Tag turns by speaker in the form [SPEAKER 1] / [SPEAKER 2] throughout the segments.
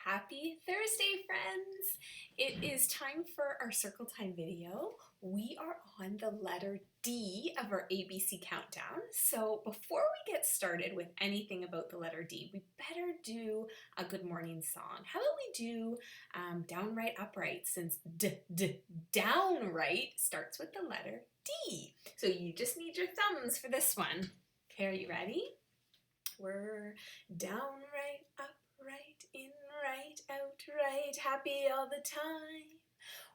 [SPEAKER 1] Happy Thursday, friends! It is time for our circle time video. We are on the letter D of our ABC countdown. So before we get started with anything about the letter D, we better do a good morning song. How about we do Downright Upright, since downright starts with the letter D. So you just need your thumbs for this one. Okay, are you ready? We're downright upright, in right, out right, happy all the time.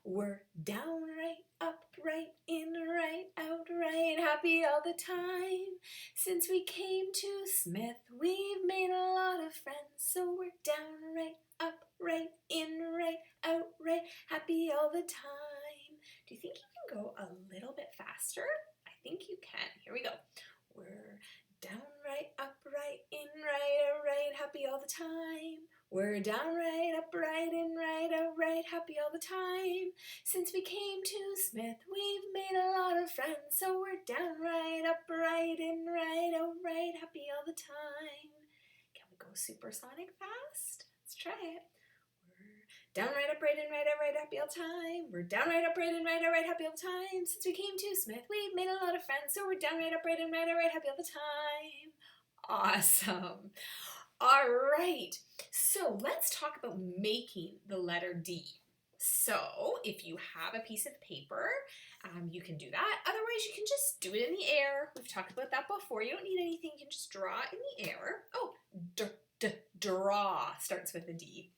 [SPEAKER 1] We're downright upright, in right, out right, happy all the time. Since we came to Smith, we've made a lot of friends, so we're downright upright, in right, out right, happy all the time. Do you think you can go a little bit faster? I think you can. Here we go. We're downright upright, in right, out right, happy all the time. We're downright upright, in right, out right, happy all the time. Since we came to Smith, we've made a lot of friends, so we're downright upright, in right, out right, happy all the time. Can we go supersonic fast? Let's try it. Downright upright, in right, out right, happy all the time. We're downright upright, in right, out right, happy all the time. Since we came to Smith, we've made a lot of friends, so we're downright upright, in right, out right, happy all the time. Awesome. All right, so let's talk about making the letter D. So if you have a piece of paper, you can do that. Otherwise, you can just do it in the air. We've talked about that before. You don't need anything. You can just draw it in the air. Oh, draw starts with a D.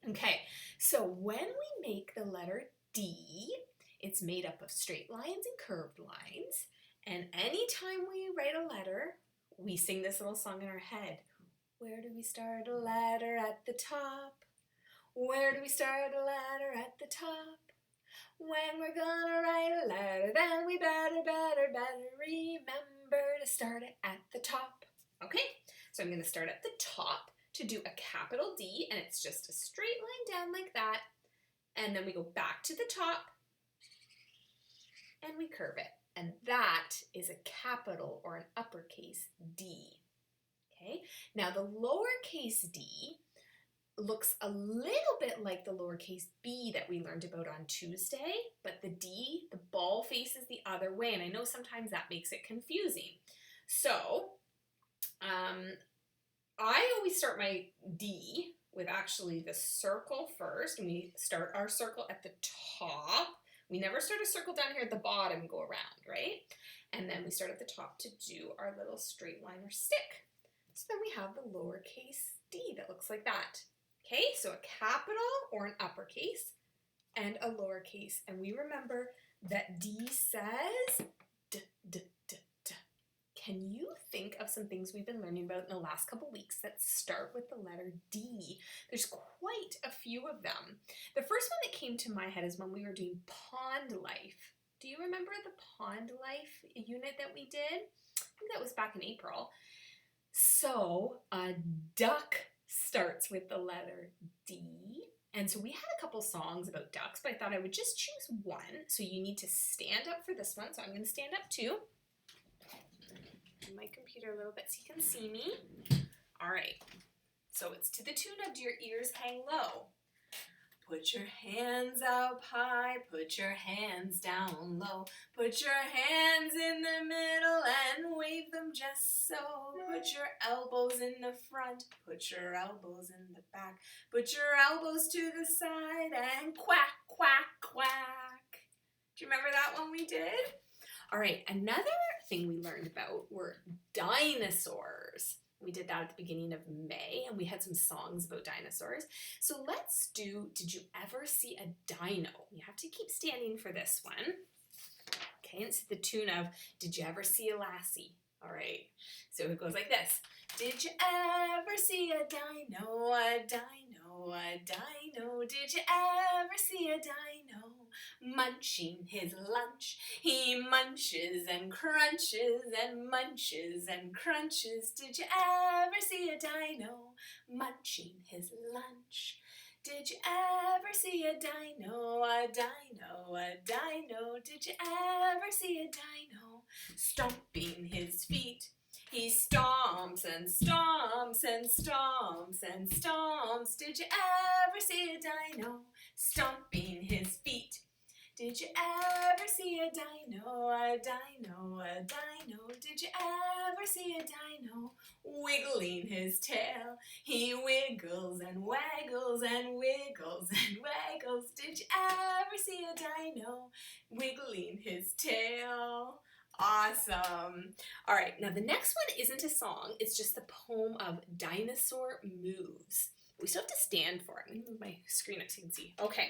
[SPEAKER 1] Okay, so when we make the letter D, it's made up of straight lines and curved lines. And anytime we write a letter, we sing this little song in our head. Where do we start a ladder? At the top. Where do we start a ladder? At the top. When we're gonna write a letter, then we better remember to start it at the top. Okay, so I'm gonna start at the top to do a capital D, and it's just a straight line down like that, and then we go back to the top and we curve it, and that is a capital or an uppercase D. Okay, now the lowercase d looks a little bit like the lowercase b that we learned about on Tuesday, but the D, the ball faces the other way, and I know sometimes that makes it confusing. So I always start my D with actually the circle first, and we start our circle at the top. We never start a circle down here at the bottom and go around, right? And then we start at the top to do our little straight line or stick. So then we have the lowercase d that looks like that. Okay, so a capital or an uppercase and a lowercase. And we remember that D says d, d, d, d. Can you think of some things we've been learning about in the last couple weeks that start with the letter D? There's quite a few of them. The first one that came to my head is when we were doing pond life. Do you remember the pond life unit that we did? I think that was back in April. So a duck starts with the letter D. And so we had a couple songs about ducks, but I thought I would just choose one. So you need to stand up for this one. So I'm going to stand up too. My computer a little bit so you can see me. All right. So it's to the tune of "Do Your Ears Hang Low." Put your hands up high, put your hands down low. Put your hands in the middle and wave them just so. Put your elbows in the front, put your elbows in the back. Put your elbows to the side and quack, quack, quack. Do you remember that one we did? All right, another thing we learned about were dinosaurs. We did that at the beginning of May, and we had some songs about dinosaurs. So let's do Did You Ever See a Dino? You have to keep standing for this one. Okay, and it's to the tune of Did You Ever See a Lassie? All right, so it goes like this. Did you ever see a dino, a dino, a dino? Did you ever see a dino munching his lunch? He munches and crunches and munches and crunches. Did you ever see a dino munching his lunch? Did you ever see a dino, a dino, a dino? Did you ever see a dino stomping his feet? He stomps and stomps and stomps and stomps. Did you ever see a dino stomping his feet? Did you ever see a dino, a dino, a dino? Did you ever see a dino wiggling his tail? He wiggles and waggles and wiggles and waggles. Did you ever see a dino wiggling his tail? Awesome. All right, now the next one isn't a song, it's just the poem of Dinosaur Moves. We still have to stand for it. Let me move my screen up so you can see. Okay.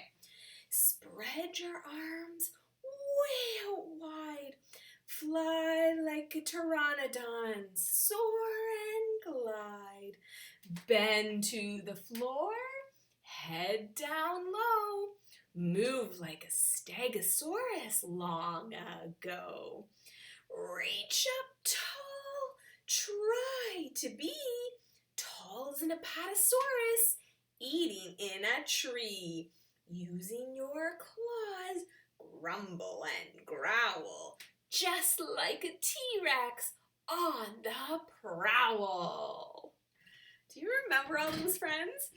[SPEAKER 1] Spread your arms way out wide. Fly like a pteranodon. Soar and glide. Bend to the floor. Head down low. Move like a stegosaurus long ago. Reach up tall. Try to be tall as an apatosaurus eating in a tree. Using your claws, grumble and growl, just like a T-Rex on the prowl. Do you remember all those, friends?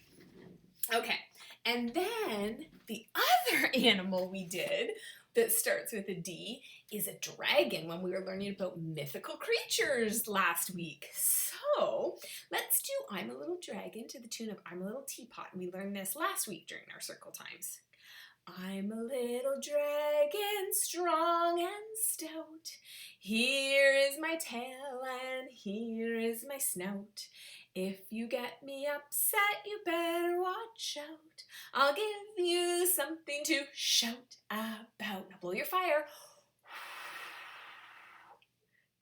[SPEAKER 1] Okay, and then the other animal we did that starts with a D is a dragon when we were learning about mythical creatures last week. So let's do I'm a Little Dragon to the tune of I'm a Little Teapot. And we learned this last week during our circle times. I'm a little dragon, strong and stout. Here is my tail and here is my snout. If you get me upset, you better watch out. I'll give you something to shout about. Now blow your fire.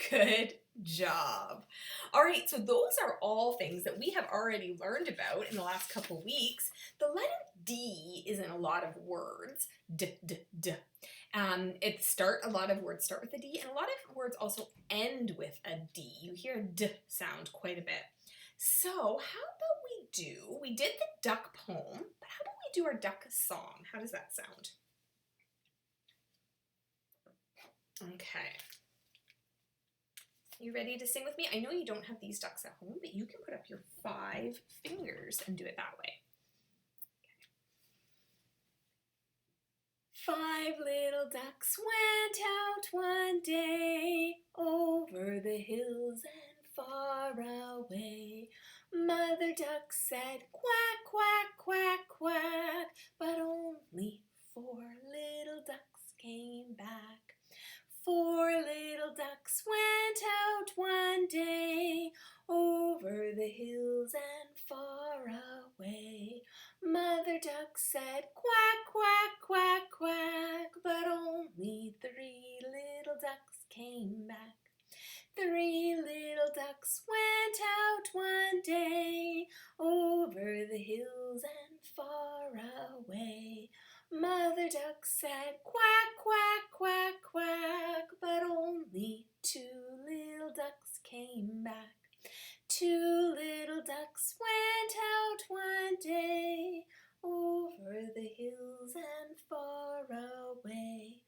[SPEAKER 1] Good job. All right, so those are all things that we have already learned about in the last couple weeks. The letter D is in a lot of words. D, d, d. A lot of words start with a D, and a lot of words also end with a D. You hear a D sound quite a bit. So how about we did the duck poem, but how about we do our duck song? How does that sound? Okay. You ready to sing with me? I know you don't have these ducks at home, but you can put up your 5 fingers and do it that way. Okay. 5 little ducks went out one day over the hills and far away. Mother duck said quack, quack, quack, quack, but only 4 little ducks came back. 4 little ducks went out one day over the hills and far away. Mother duck said quack, quack, quack, quack, but only 3 little ducks came back. 3 little ducks went out one day over the hills and far away. Mother duck said quack, quack, quack, quack, but only 2 little ducks came back. 2 little ducks went out one day over the hills and far away.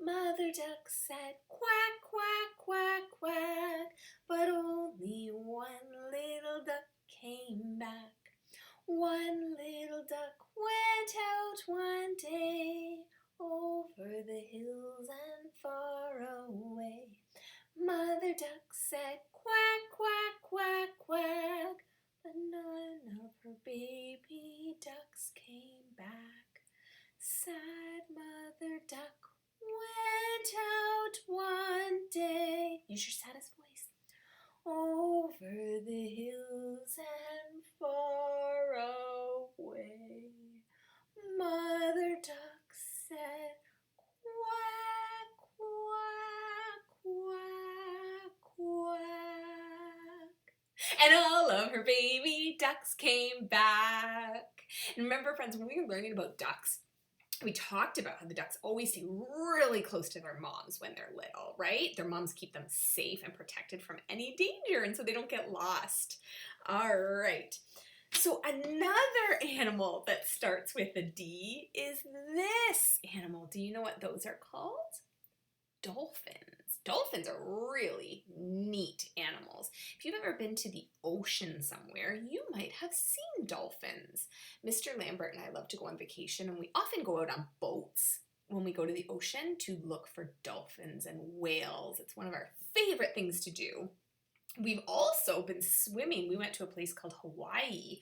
[SPEAKER 1] Mother duck said quack, quack, quack, quack, but only 1 little duck came back. 1 little duck went out one day over the hills and far away. Mother duck said quack, quack, quack, quack, but none of her baby ducks came back. Sad Mother duck went out one day. Use your saddest voice. Over the hills and far away. Mother duck said quack, quack, quack, quack. And all of her baby ducks came back. And remember, friends, when we were learning about ducks, we talked about how the ducks always stay really close to their moms when they're little, right? Their moms keep them safe and protected from any danger, and so they don't get lost. All right. So another animal that starts with a D is this animal. Do you know what those are called? Dolphins. Dolphins are really neat animals. If you've ever been to the ocean somewhere, you might have seen dolphins. Mr. Lambert and I love to go on vacation, and we often go out on boats when we go to the ocean to look for dolphins and whales. It's one of our favorite things to do. We've also been swimming. We went to a place called Hawaii,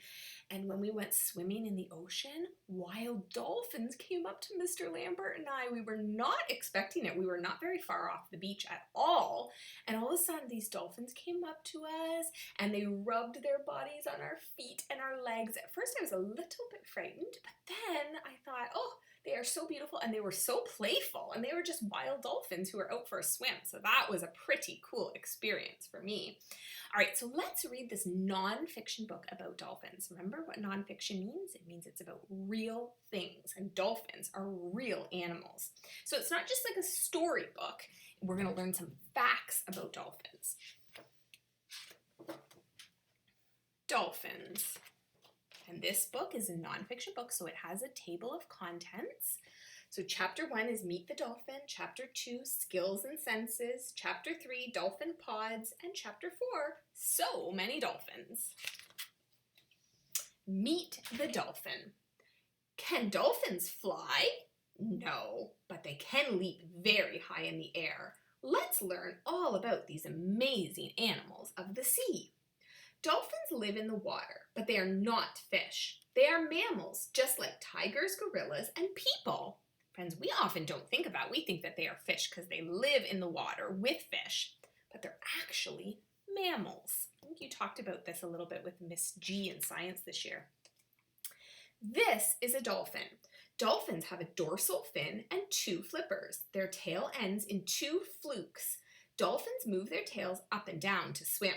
[SPEAKER 1] and when we went swimming in the ocean, wild dolphins came up to Mr. Lambert and I. We were not expecting it. We were not very far off the beach at all, and all of a sudden these dolphins came up to us and they rubbed their bodies on our feet and our legs. At first I was a little bit frightened, but then I thought, oh, they are so beautiful, and they were so playful, and they were just wild dolphins who were out for a swim. So that was a pretty cool experience for me. All right, so let's read this nonfiction book about dolphins. Remember what nonfiction means? It means it's about real things, and dolphins are real animals. So it's not just like a storybook. We're going to learn some facts about dolphins. Dolphins. And this book is a nonfiction book, so it has a table of contents. So chapter 1 is Meet the Dolphin, chapter 2, Skills and Senses, chapter 3, Dolphin Pods, and chapter 4, So Many Dolphins. Meet the dolphin. Can dolphins fly? No, but they can leap very high in the air. Let's learn all about these amazing animals of the sea. Dolphins live in the water, but they are not fish. They are mammals, just like tigers, gorillas, and people. Friends, we often don't think about, we think that they are fish because they live in the water with fish, but they're actually mammals. I think you talked about this a little bit with Miss G in science this year. This is a dolphin. Dolphins have a dorsal fin and 2 flippers. Their tail ends in 2 flukes. Dolphins move their tails up and down to swim.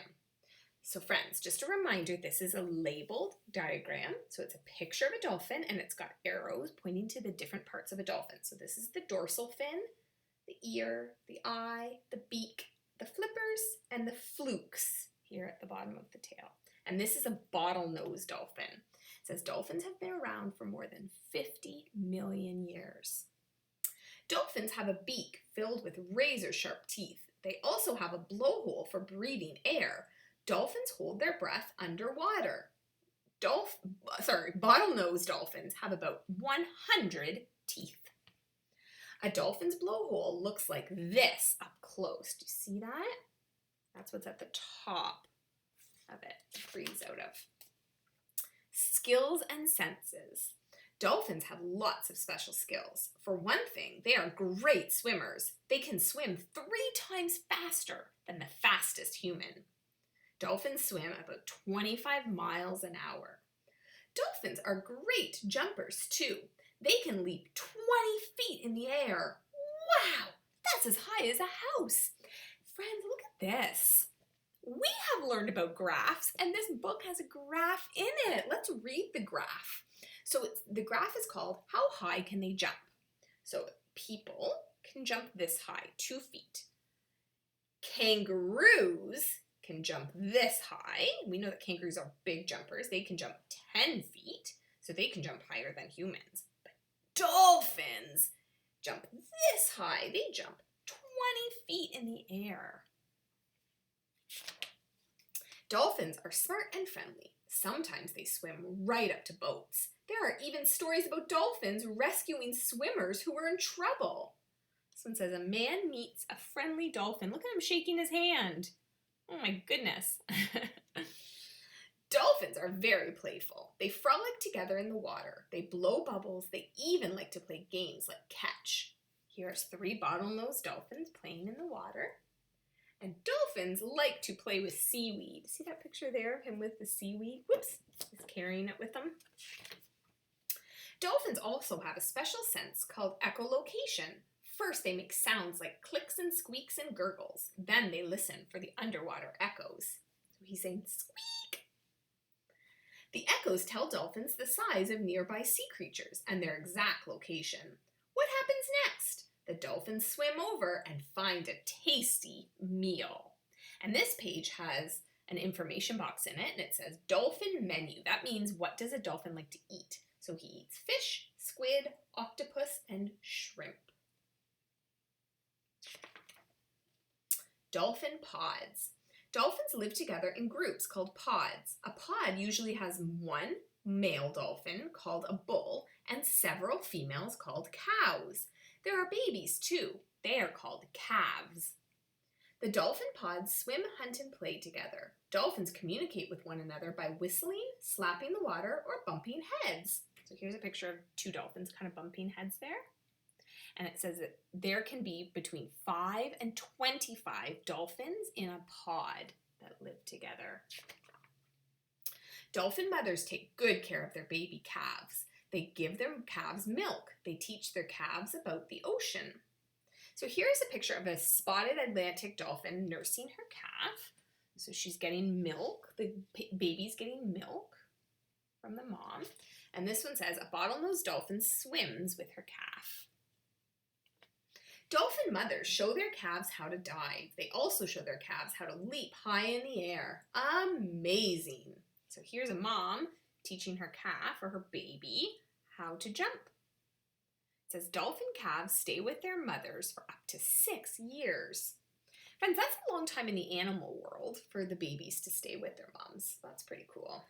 [SPEAKER 1] So friends, just a reminder, this is a labeled diagram. So it's a picture of a dolphin and it's got arrows pointing to the different parts of a dolphin. So this is the dorsal fin, the ear, the eye, the beak, the flippers, and the flukes here at the bottom of the tail. And this is a bottlenose dolphin. It says dolphins have been around for more than 50 million years. Dolphins have a beak filled with razor-sharp teeth. They also have a blowhole for breathing air. Dolphins hold their breath underwater. Bottlenose dolphins have about 100 teeth. A dolphin's blowhole looks like this up close. Do you see that? That's what's at the top of it. It breathes out of. Skills and senses. Dolphins have lots of special skills. For one thing, they are great swimmers. They can swim 3 times faster than the fastest human. Dolphins swim about 25 miles an hour. Dolphins are great jumpers too. They can leap 20 feet in the air. Wow, that's as high as a house. Friends, look at this. We have learned about graphs, and this book has a graph in it. Let's read the graph. So the graph is called How High Can They Jump? So people can jump this high, 2 feet. Kangaroos can jump this high. We know that kangaroos are big jumpers. They can jump 10 feet, so they can jump higher than humans. But dolphins jump this high. They jump 20 feet in the air. Dolphins are smart and friendly. Sometimes they swim right up to boats. There are even stories about dolphins rescuing swimmers who were in trouble. This one says, a man meets a friendly dolphin. Look at him shaking his hand. Oh my goodness. Dolphins are very playful. They frolic together in the water. They blow bubbles. They even like to play games like catch. Here's 3 bottlenose dolphins playing in the water. And dolphins like to play with seaweed. See that picture there of him with the seaweed? Whoops, he's carrying it with him. Dolphins also have a special sense called echolocation. First, they make sounds like clicks and squeaks and gurgles. Then they listen for the underwater echoes. So he's saying squeak. The echoes tell dolphins the size of nearby sea creatures and their exact location. What happens next? The dolphins swim over and find a tasty meal. And this page has an information box in it, and it says dolphin menu. That means, what does a dolphin like to eat? So he eats fish, squid, octopus, and shrimp. dolphin pods. Dolphins live together in groups called pods. A pod usually has one male dolphin called a bull and several females called cows. There are babies too. They are called calves. The dolphin pods swim, hunt, and play together. Dolphins communicate with one another by whistling, slapping the water, or bumping heads. So here's a picture of two dolphins kind of bumping heads there. And it says that there can be between 5 and 25 dolphins in a pod that live together. Dolphin mothers take good care of their baby calves. They give their calves milk. They teach their calves about the ocean. So here's a picture of a spotted Atlantic dolphin nursing her calf. So she's getting milk. The baby's getting milk from the mom. And this one says, a bottlenose dolphin swims with her calf. Dolphin mothers show their calves how to dive. They also show their calves how to leap high in the air. Amazing. So here's a mom teaching her calf or her baby how to jump. It says dolphin calves stay with their mothers for up to 6 years. Friends, that's a long time in the animal world for the babies to stay with their moms. That's pretty cool.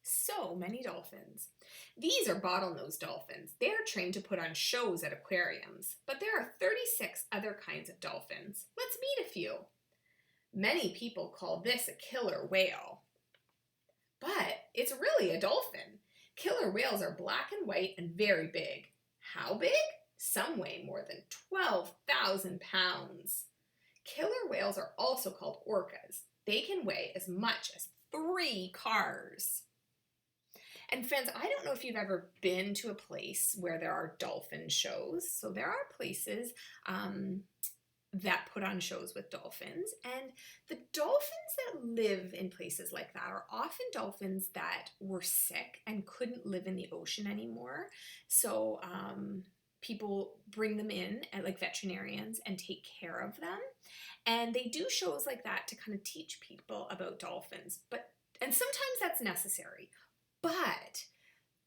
[SPEAKER 1] So many dolphins. These are bottlenose dolphins. They are trained to put on shows at aquariums, but there are 36 other kinds of dolphins. Let's meet a few. Many people call this a killer whale, but it's really a dolphin. Killer whales are black and white and very big. How big? Some weigh more than 12,000 pounds. Killer whales are also called orcas. They can weigh as much as 3 cars. And friends, I don't know if you've ever been to a place where there are dolphin shows. So there are places that put on shows with dolphins. And the dolphins that live in places like that are often dolphins that were sick and couldn't live in the ocean anymore. So people bring them in, like veterinarians, and take care of them. And they do shows like that to kind of teach people about dolphins. And sometimes that's necessary. But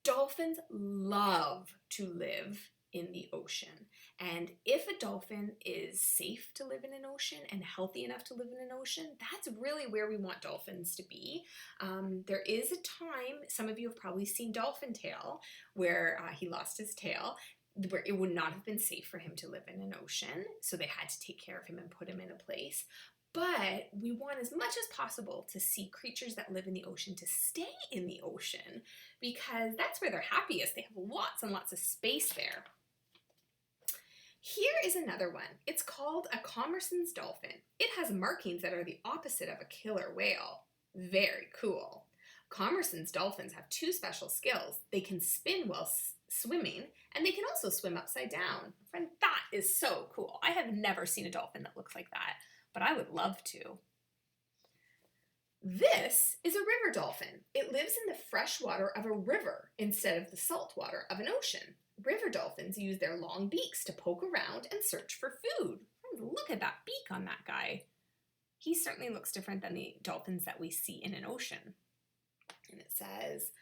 [SPEAKER 1] dolphins love to live in the ocean. And if a dolphin is safe to live in an ocean and healthy enough to live in an ocean, that's really where we want dolphins to be. There is a time, some of you have probably seen Dolphin Tale, where he lost his tail, where it would not have been safe for him to live in an ocean. So they had to take care of him and put him in a place. But we want as much as possible to see creatures that live in the ocean to stay in the ocean because that's where they're happiest. They have lots and lots of space there. Here is another one. It's called a Commerson's dolphin. It has markings that are the opposite of a killer whale. Very cool. Commerson's dolphins have 2 special skills. They can spin while swimming, and they can also swim upside down. Friend, that is so cool. I have never seen a dolphin that looks like that, but I would love to. This is a river dolphin. It lives in the fresh water of a river instead of the salt water of an ocean. River dolphins use their long beaks to poke around and search for food. Look at that beak on that guy. He certainly looks different than the dolphins that we see in an ocean. And it says,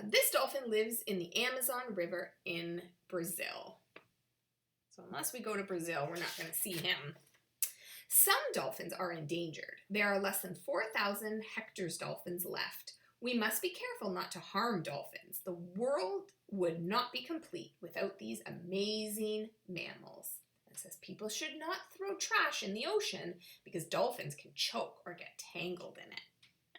[SPEAKER 1] this dolphin lives in the Amazon River in Brazil. So unless we go to Brazil, we're not going to see him. Some dolphins are endangered. There are less than 4,000 Hector's dolphins left. We must be careful not to harm dolphins. The world would not be complete without these amazing mammals. It says people should not throw trash in the ocean because dolphins can choke or get tangled in it.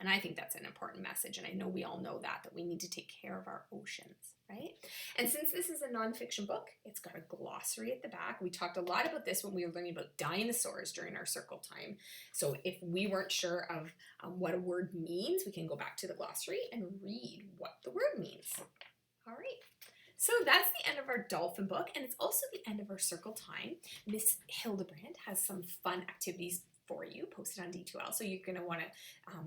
[SPEAKER 1] And I think that's an important message, and I know we all know that we need to take care of our oceans, right? And since this is a nonfiction book, it's got a glossary at the back. We talked a lot about this when we were learning about dinosaurs during our circle time. So if we weren't sure of what a word means, we can go back to the glossary and read what the word means. All right. So that's the end of our dolphin book, and it's also the end of our circle time. Miss Hildebrand has some fun activities for you posted on D2L. So you're going to want to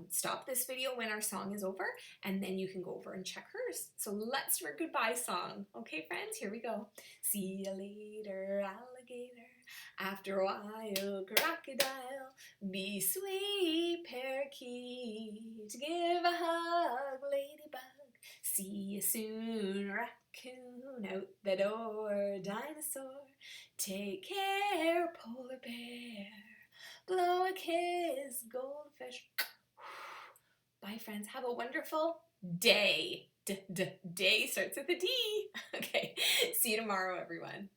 [SPEAKER 1] stop this video when our song is over, and then you can go over and check hers. So let's do our goodbye song. Okay, friends, here we go. See you later, alligator. After a while, crocodile. Be sweet, parakeet. Give a hug, ladybug. See you soon, raccoon. Out the door, dinosaur. Take care, polar bear. Blow a kiss, goldfish. Bye, friends. Have a wonderful day. Day starts with a D. Okay. See you tomorrow, everyone.